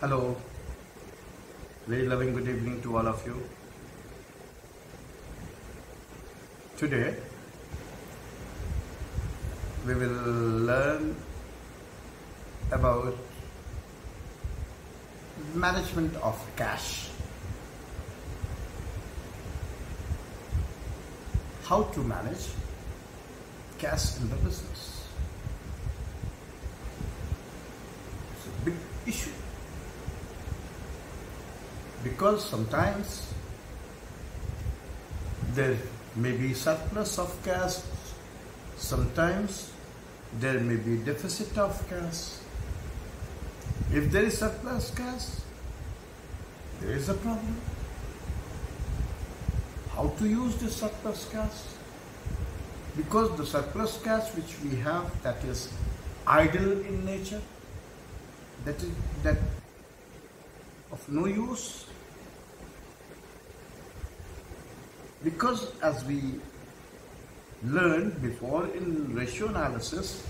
Hello, very loving good evening to all of you. Today we will learn about management of cash. How to manage cash in the business. It's a big issue. Because sometimes there may be surplus of cash, sometimes there may be deficit of cash. If there is surplus cash, there is a problem. How to use this surplus cash? Because the surplus cash which we have, that is idle in nature, that of no use. Because as we learned before in ratio analysis,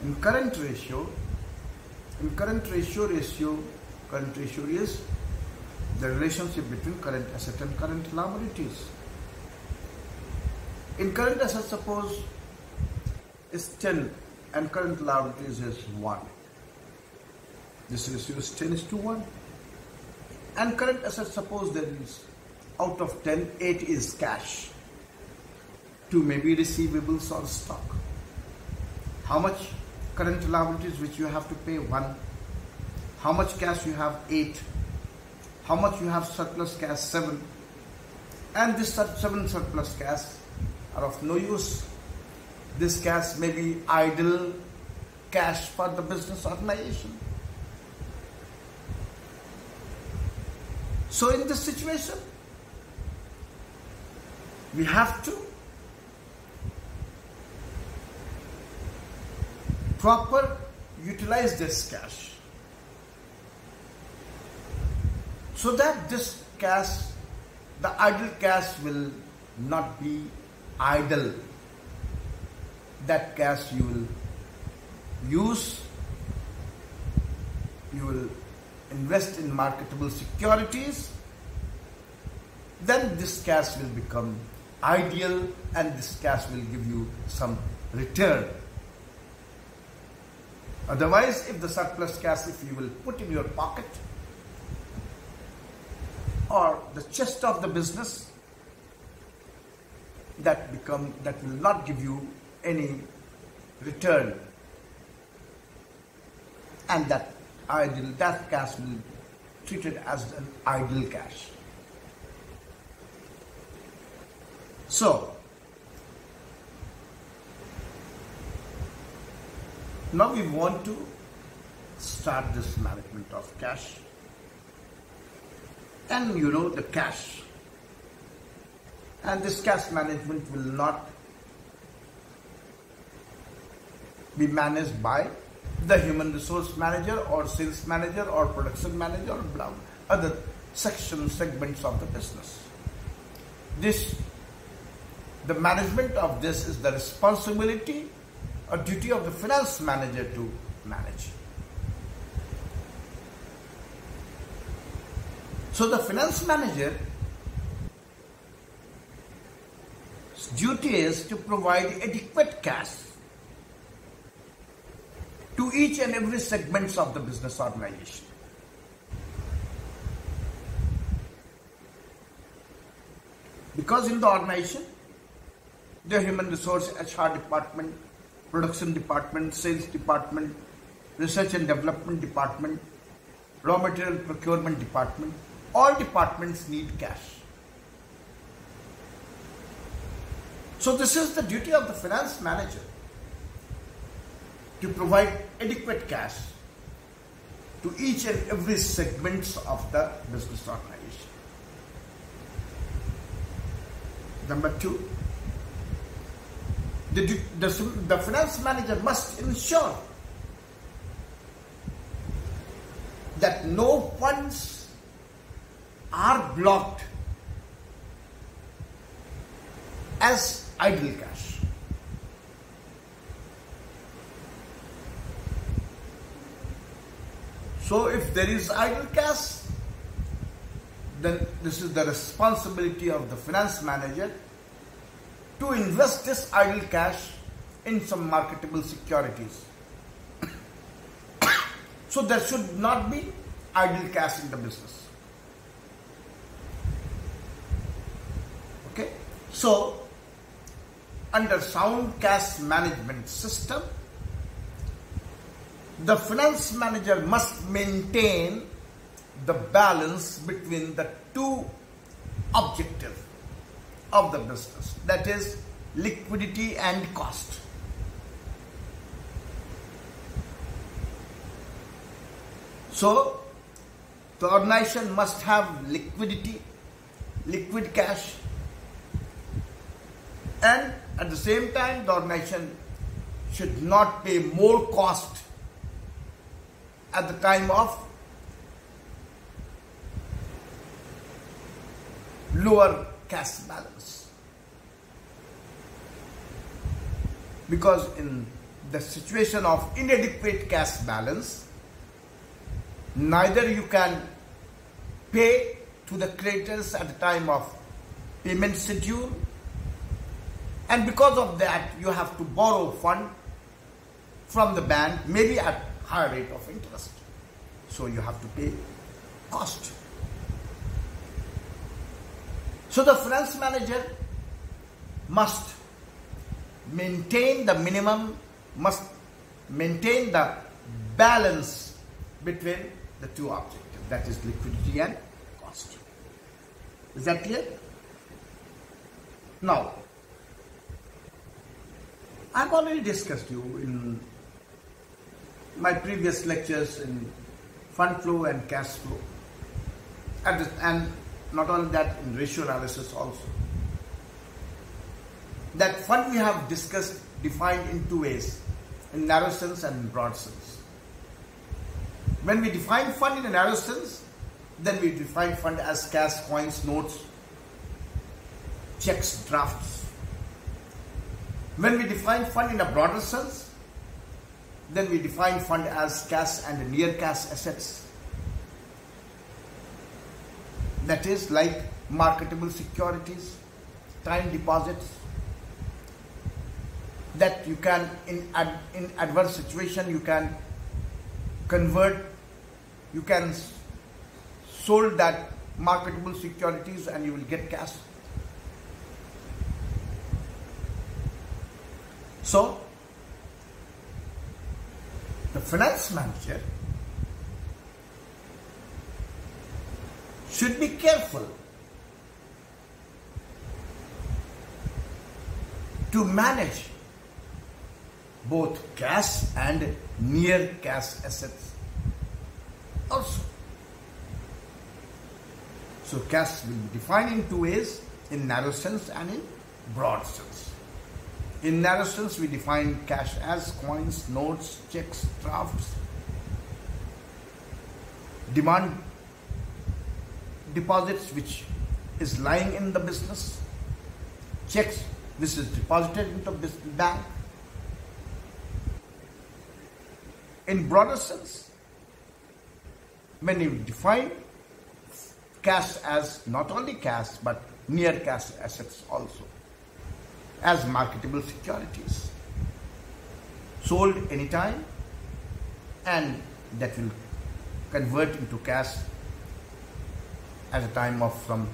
in current ratio is the relationship between current asset and current liabilities. In current asset, suppose is 10 and current liabilities is 1. This ratio is 10:1. And current asset, suppose there is out of 10, 8 is cash. 2 may be receivables or stock. How much current liabilities which you have to pay? 1. How much cash you have? 8. How much you have surplus cash? 7. And this 7 surplus cash are of no use. This cash may be idle cash for the business organization. So in this situation, we have to proper utilize this cash so that this cash, the idle cash, will not be idle. That cash you will use, you will invest in marketable securities, then this cash will become ideal and this cash will give you some return. Otherwise, if the surplus cash, if you will put in your pocket or the chest of the business, that will not give you any return, and that cash will be treated as an idle cash. So, now we want to start this management of cash. And the cash. And this cash management will not be managed by the human resource manager or sales manager or production manager or other segments of the business. The management of this is the responsibility or duty of the finance manager to manage. So the finance manager's duty is to provide adequate cash to each and every segments of the business organization. Because in the organization, the human resource HR department, production department, sales department, research and development department, raw material procurement department, all departments need cash. So this is the duty of the finance manager, to provide adequate cash to each and every segments of the business organization. Number 2, the finance manager must ensure that no funds are blocked as idle cash. So if there is idle cash, then this is the responsibility of the finance manager to invest this idle cash in some marketable securities. So there should not be idle cash in the business. Okay? So, under sound cash management system, the finance manager must maintain the balance between the two objectives of the business, that is liquidity and cost. So, the organization must have liquidity, liquid cash, and at the same time the organization should not pay more cost at the time of lower cash balance. Because in the situation of inadequate cash balance, neither you can pay to the creditors at the time of payment schedule, and because of that you have to borrow fund from the bank, maybe at higher rate of interest. So you have to pay cost. So the finance manager must maintain the minimum, must maintain the balance between the two objectives, that is liquidity and cost. Is that clear? Now, I've already discussed you in my previous lectures in fund flow and cash flow, and not only that, in ratio analysis also, that fund we have discussed, defined in two ways, in narrow sense and in broad sense. When we define fund in a narrow sense, then we define fund as cash, coins, notes, checks, drafts. When we define fund in a broader sense, then we define fund as cash and near cash assets. That is like marketable securities, time deposits, that you can, in adverse situation, you can convert, you can sold that marketable securities and you will get cash. So, the finance manager should be careful to manage both cash and near cash assets also. So cash will be defined in two ways, in narrow sense and in broad sense. In narrow sense, we define cash as coins, notes, checks, drafts, demand deposits which is lying in the business, checks which is deposited into the bank. In broader sense, when you define cash as not only cash but near cash assets also, as marketable securities, sold anytime and that will convert into cash at a time of some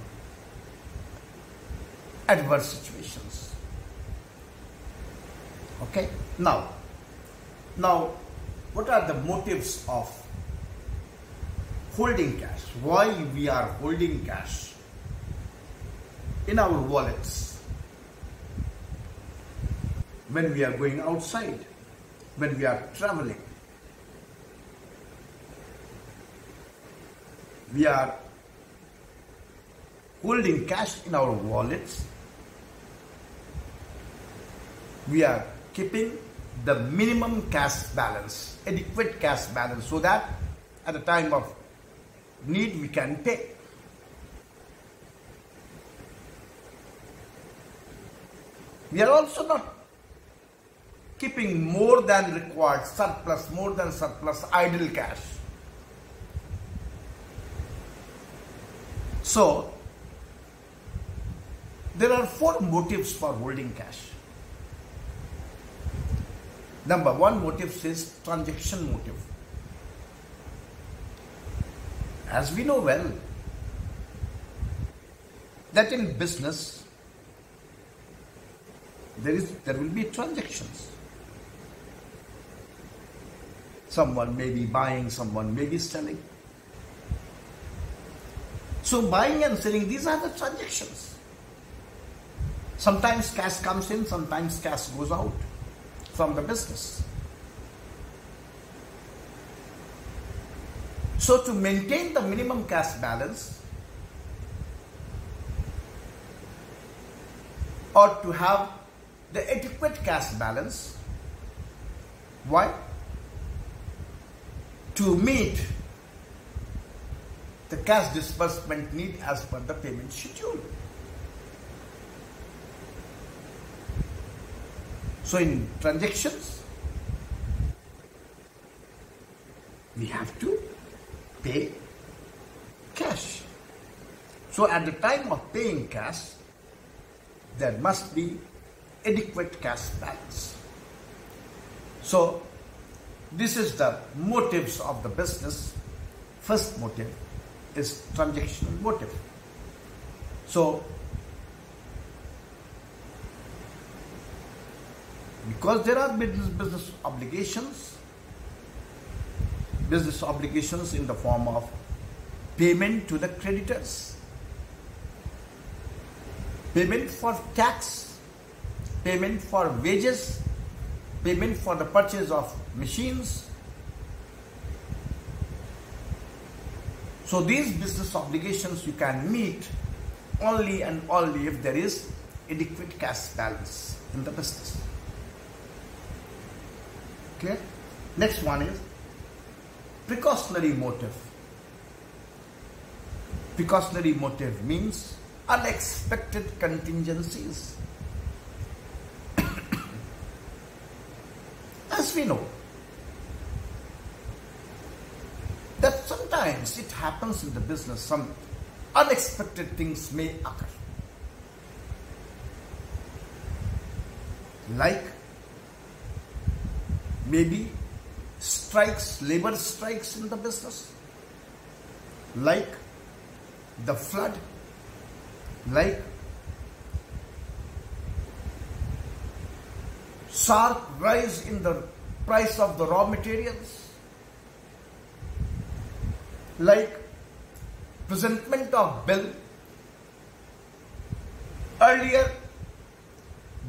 adverse situations. Okay, now what are the motives of holding cash? Why we are holding cash in our wallets when we are going outside, when we are traveling? We are holding cash in our wallets. We are keeping the minimum cash balance, adequate cash balance, so that at the time of need we can pay. We are also not keeping more than required, surplus, more than surplus idle cash. So, there are 4 motives for holding cash. Number 1 motive is transaction motive. As we know well, that in business, there will be transactions. Someone may be buying, someone may be selling. So buying and selling, these are the transactions. Sometimes cash comes in, sometimes cash goes out from the business. So to maintain the minimum cash balance, or to have the adequate cash balance, why? To meet the cash disbursement need as per the payment schedule. So in transactions, we have to pay cash. So at the time of paying cash, there must be adequate cash balance. So this is the motives of the business. First motive is transactional motive. So because there are business obligations in the form of payment to the creditors, payment for tax, payment for wages, payment for the purchase of machines. So these business obligations you can meet only and only if there is adequate cash balance in the business. Clear? Next one is precautionary motive. Precautionary motive means unexpected contingencies. As we know, that sometimes it happens in the business, some unexpected things may occur. Like maybe strikes, labor strikes in the business, like the flood, like sharp rise in the price of the raw materials, like presentment of bill earlier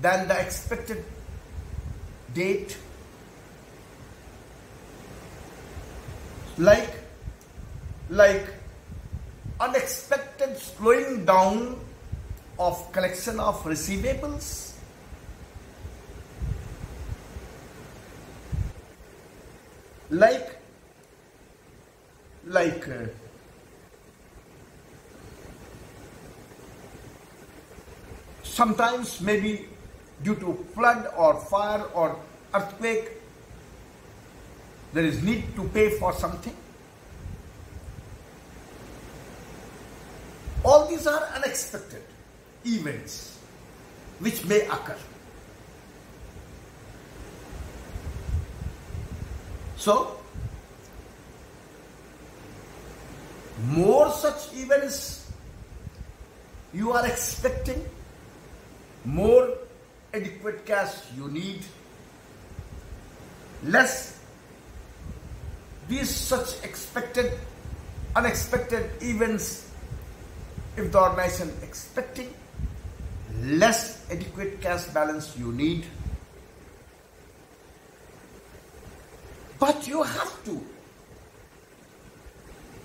than the expected date, like unexpected slowing down of collection of receivables, like sometimes maybe due to flood or fire or earthquake, there is need to pay for something. All these are unexpected events which may occur. So, more such events you are expecting, more adequate cash you need, less these such unexpected events if the organization expecting, less adequate cash balance you need. But you have to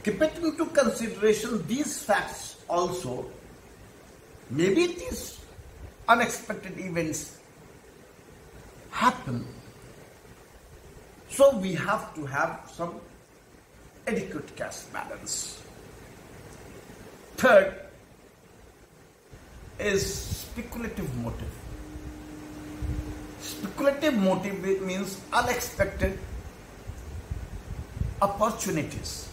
keep it into consideration these facts also. Maybe these unexpected events happen, so we have to have some adequate cash balance. Third is speculative motive. Speculative motive means unexpected opportunities.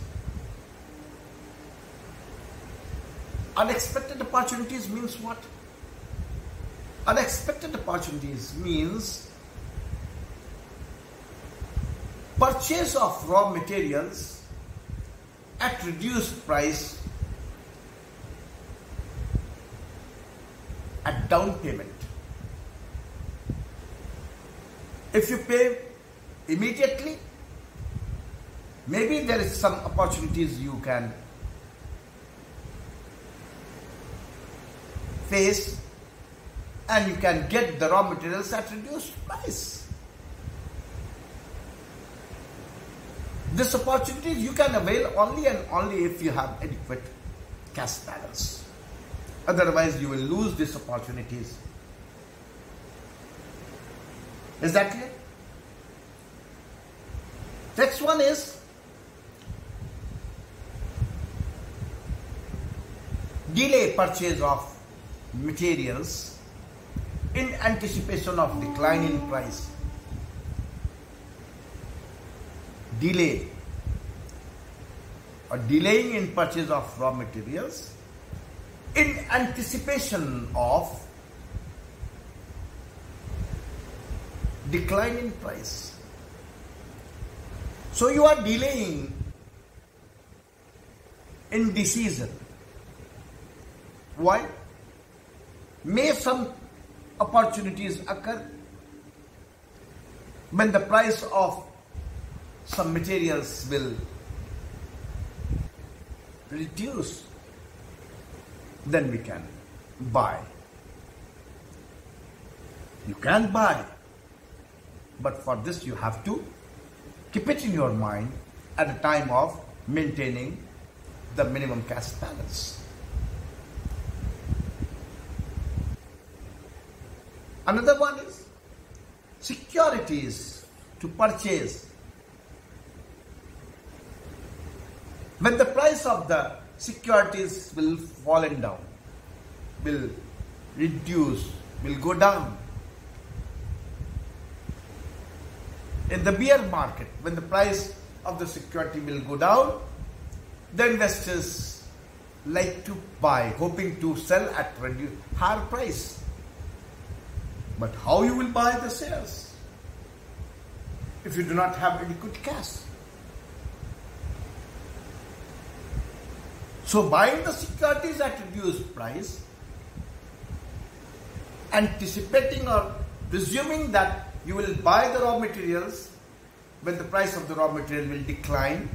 Unexpected opportunities means what? Unexpected opportunities means purchase of raw materials at reduced price at down payment. If you pay immediately, maybe there is some opportunities you can face and you can get the raw materials at reduced price. This opportunity you can avail only and only if you have adequate cash balance. Otherwise, you will lose these opportunities. Is that clear? Next one is delay purchase of materials in anticipation of decline in price. Delay or delaying in purchase of raw materials in anticipation of decline in price. So you are delaying in decision. Why? May some opportunities occur when the price of some materials will reduce, then we can buy. You can buy, but for this you have to keep it in your mind at the time of maintaining the minimum cash balance. Another one is securities to purchase. When the price of the securities will fallen down, will reduce, will go down. In the bear market, when the price of the security will go down, the investors like to buy, hoping to sell at higher price. But how you will buy the shares if you do not have adequate cash? So buying the securities at reduced price, anticipating or presuming that you will buy the raw materials when the price of the raw material will decline,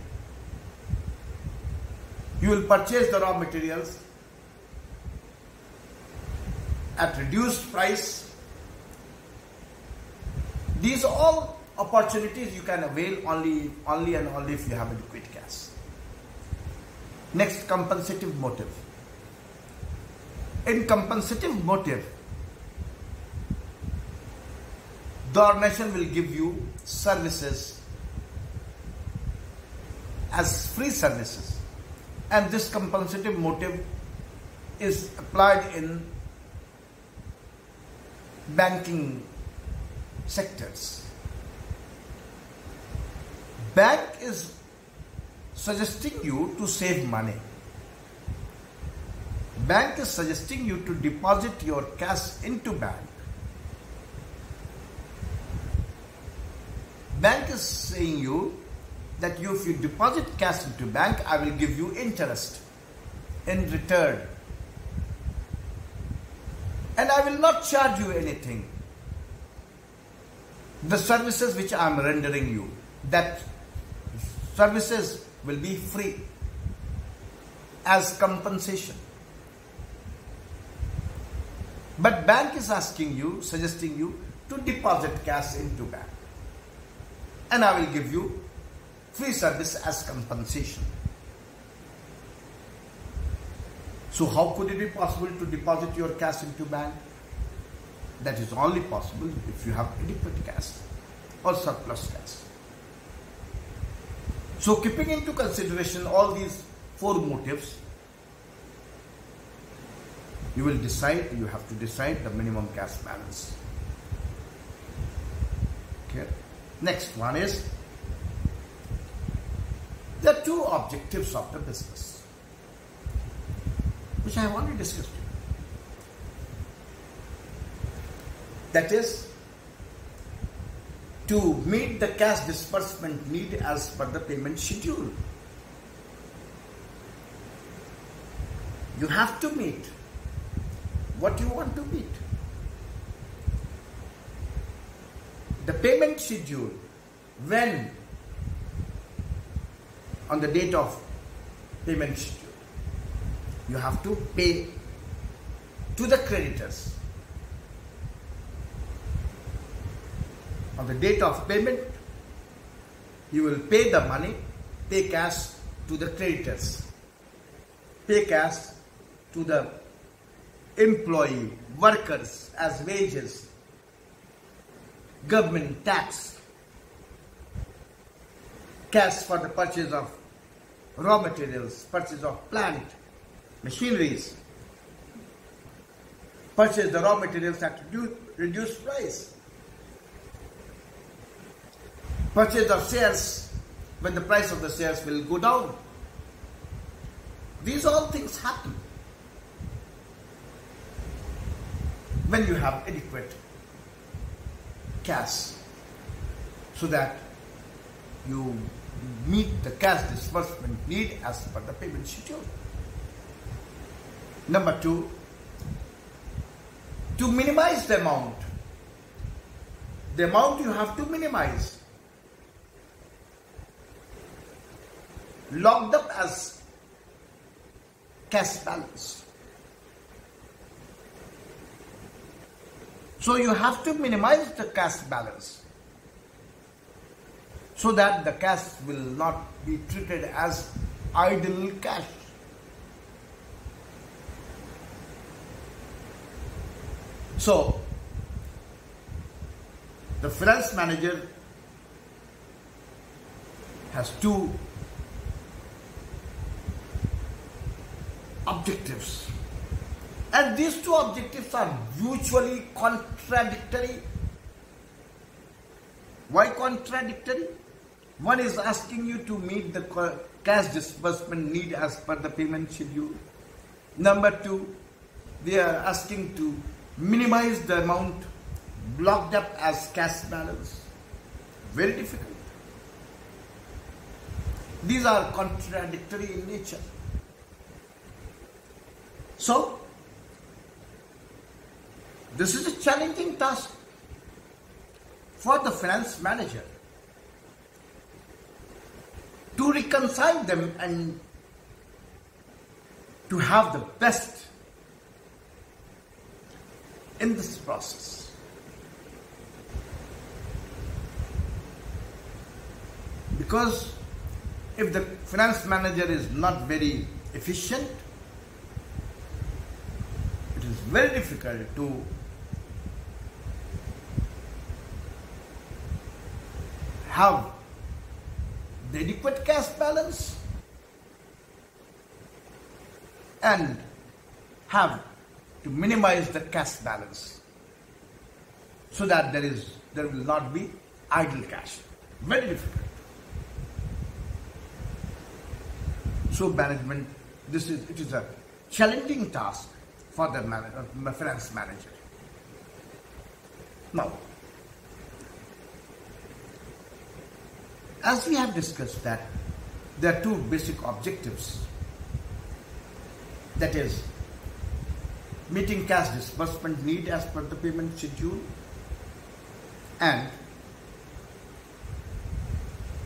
you will purchase the raw materials at reduced price. These are all opportunities you can avail only and only if you have adequate cash. Next, compensative motive. In compensative motive, the organization will give you services as free services, and this compensative motive is applied in banking sectors. Bank is suggesting you to save money. Bank is suggesting you to deposit your cash into bank. Bank is saying you that if you deposit cash into bank, I will give you interest in return. And I will not charge you anything. The services which I am rendering you, that services will be free as compensation. But bank is asking you, suggesting you to deposit cash into bank. And I will give you free service as compensation. So how could it be possible to deposit your cash into bank? That is only possible if you have adequate cash or surplus cash. So keeping into consideration all these four motives, you have to decide the minimum cash balance. Okay. Next one is, there are two objectives of the business. which I have already discussed. That is, to meet the cash disbursement need as per the payment schedule. You have to meet what you want to meet. The payment schedule, when on the date of payment schedule, you have to pay to the creditors. On the date of payment, you will pay the money, pay cash to the creditors, pay cash to the employee, workers as wages, government tax, cash for the purchase of raw materials, purchase of plant, machineries, purchase the raw materials at reduced price, purchase of shares when the price of the shares will go down. These all things happen when you have adequate cash, so that you meet the cash disbursement need as per the payment schedule. Number 2, to minimize the amount you have to minimize, locked up as cash balance. So you have to minimize the cash balance so that the cash will not be treated as idle cash. So the finance manager has 2 objectives, and these 2 objectives are mutually contradictory. Why contradictory? One is asking you to meet the cash disbursement need as per the payment schedule. Number 2, they are asking to minimize the amount blocked up as cash balance. Very difficult. These are contradictory in nature. So, this is a challenging task for the finance manager to reconcile them and to have the best in this process. Because if the finance manager is not very efficient, it is very difficult to have the adequate cash balance and have to minimize the cash balance so that there will not be idle cash. Very difficult. So management, it is a challenging task for the finance manager. Now, as we have discussed that there are 2 basic objectives, that is meeting cash disbursement need as per the payment schedule and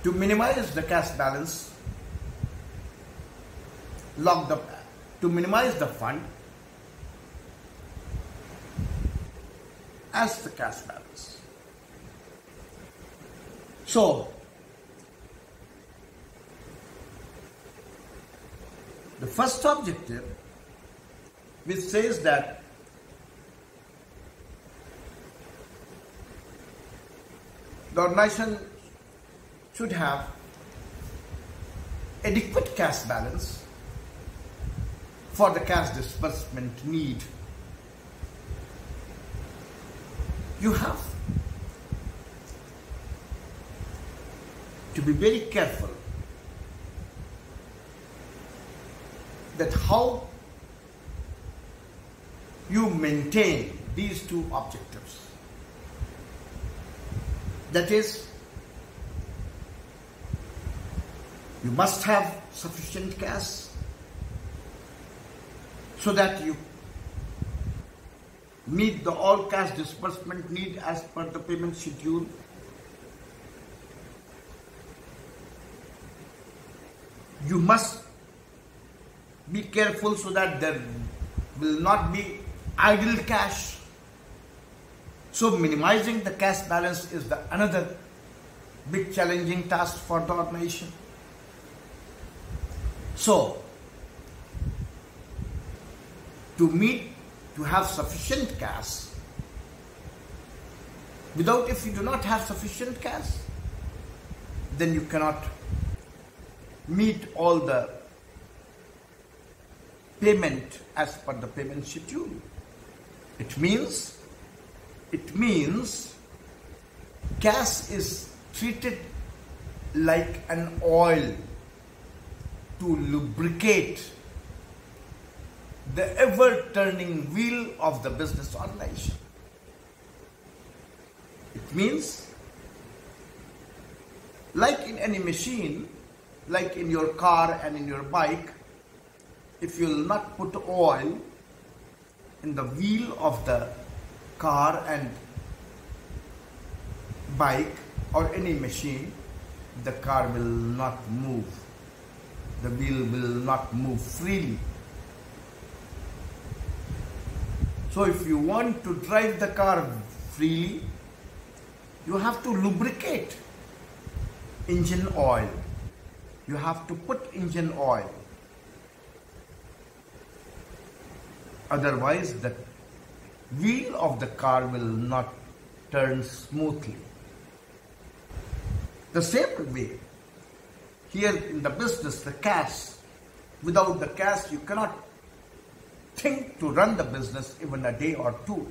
to minimize the cash balance locked up, to minimize the fund as the cash balance. So, the first objective, which says that the organization should have adequate cash balance for the cash disbursement need. You have to be very careful that how you maintain these two objectives. That is, you must have sufficient cash so that you meet the all cash disbursement need as per the payment schedule. You must be careful so that there will not be idle cash. So minimizing the cash balance is another big challenging task for the organization. So, to have sufficient cash, if you do not have sufficient cash, then you cannot meet all the payment as per the payment schedule. It means cash is treated like an oil to lubricate the ever-turning wheel of the business organization. It means, like in any machine, like in your car and in your bike, if you will not put oil in the wheel of the car and bike or any machine, the car will not move. The wheel will not move freely. So if you want to drive the car freely, you have to lubricate engine oil. You have to put engine oil. Otherwise, the wheel of the car will not turn smoothly. The same way, here in the business, the cash, without the cash, you cannot think to run the business even a day or two.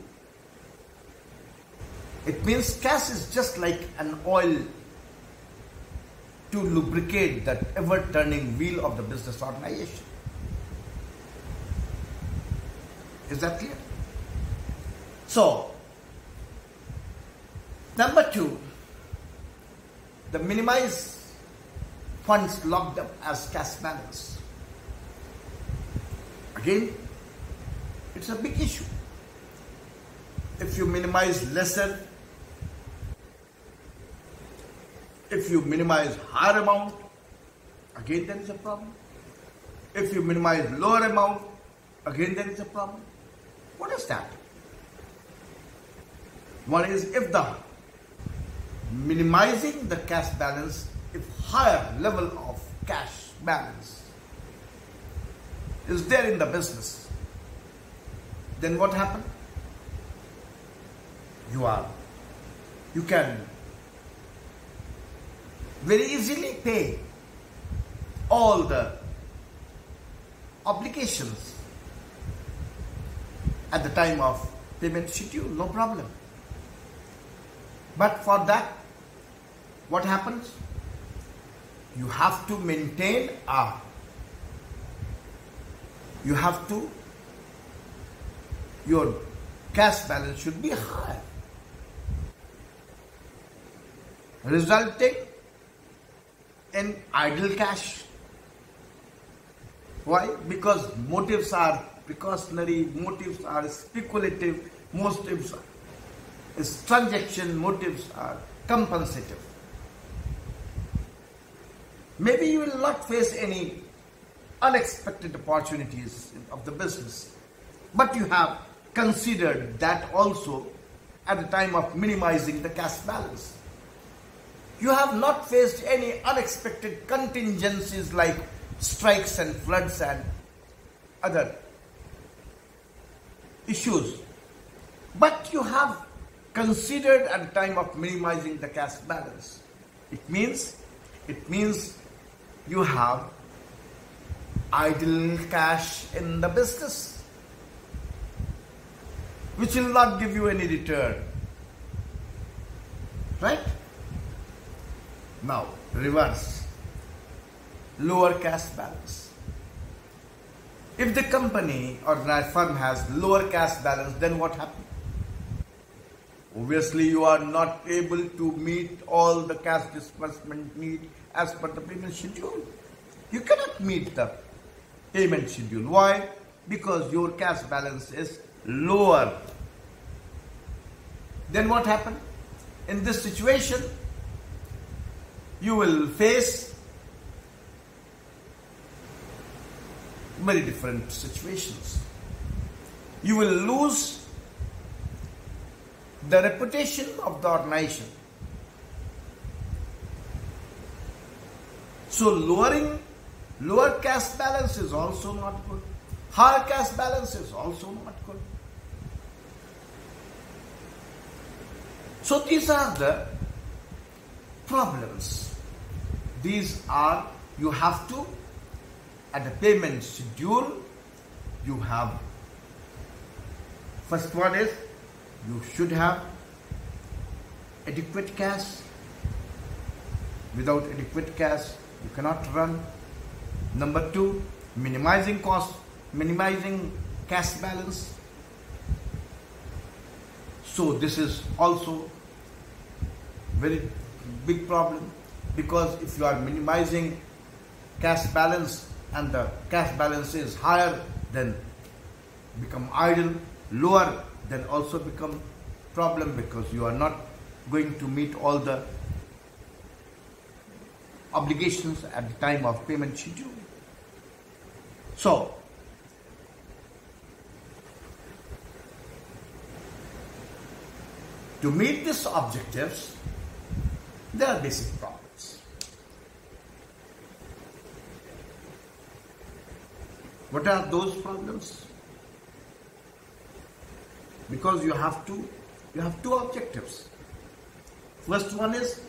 It means cash is just like an oil to lubricate that ever-turning wheel of the business organization. Is that clear? So, number 2, the minimize funds locked up as cash balance. Again, it's a big issue. If you minimize lesser, if you minimize higher amount, again there is a problem. If you minimize lower amount, again there is a problem. What is that? One is if the minimizing the cash balance, if higher level of cash balance is there in the business, then what happens? You can very easily pay all the obligations at the time of payment schedule, no problem. But for that, what happens? You have to maintain your cash balance should be high, resulting in idle cash. Why? Because motives are precautionary, motives are speculative, motives is transaction, motives are compensative. Maybe you will not face any unexpected opportunities of the business, but you have considered that also at the time of minimizing the cash balance. You have not faced any unexpected contingencies like strikes and floods and other issues, but you have considered at the time of minimizing the cash balance. It means you have idle cash in the business, which will not give you any return. Right? Now, reverse. Lower cash balance. If the company or firm has lower cash balance, then what happens? Obviously, you are not able to meet all the cash disbursement need as per the payment schedule. You cannot meet the payment schedule. Why? Because your cash balance is lower. Then what happens? In this situation, you will face very different situations. You will lose the reputation of the organization. So lower cash balance is also not good. Higher cash balance is also not good. So these are the problems. These are, you have to, at the payment schedule, you have, first one is, you should have adequate cash. Without adequate cash, you cannot run. Number two, minimizing cost, minimizing cash balance. So this is also very big problem, because if you are minimizing cash balance and the cash balance is higher, then become idle. Lower, then also become problem, because you are not going to meet all the obligations at the time of payment schedule. So to meet these objectives, there are basic problems. What are those problems? Because you have two objectives. First one is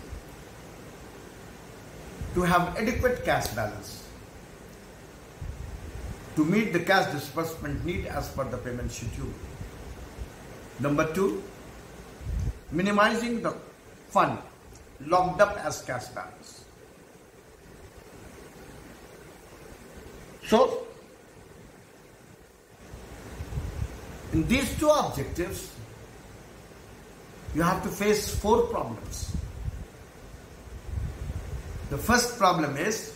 to have adequate cash balance to meet the cash disbursement need as per the payment schedule. Number two, minimizing the fund locked up as cash balance. So in these two objectives, you have to face 4 problems. The first problem is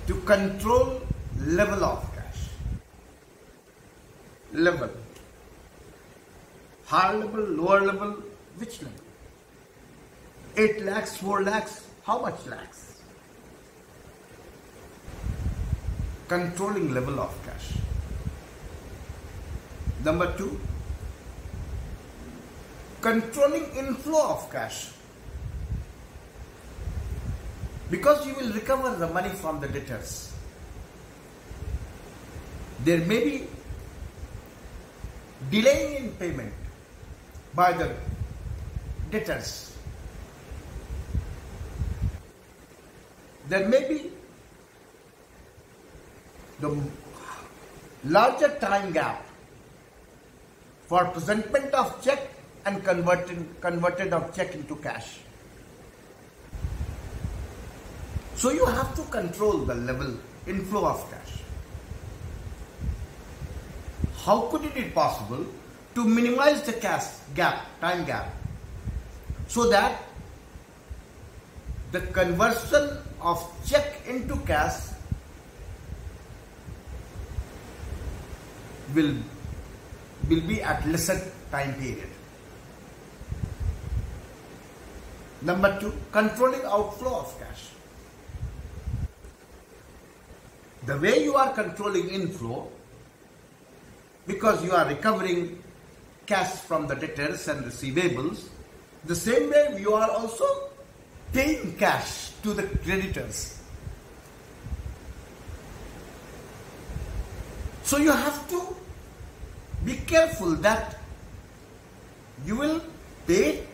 to control level of cash. Level. Higher level, lower level, which level? 8 lakhs, 4 lakhs, how much lakhs? Controlling level of cash. Number 2, controlling inflow of cash. Because you will recover the money from the debtors. There may be delay in payment by the debtors. There may be the larger time gap for presentment of check and converted of check into cash. So you have to control the level inflow of cash. How could it be possible to minimize the cash gap, time gap, so that the conversion of check into cash will be at lesser time period. Number 2, controlling outflow of cash. The way you are controlling inflow, because you are recovering cash from the debtors and receivables, the same way you are also paying cash to the creditors. So you have to be careful that you will pay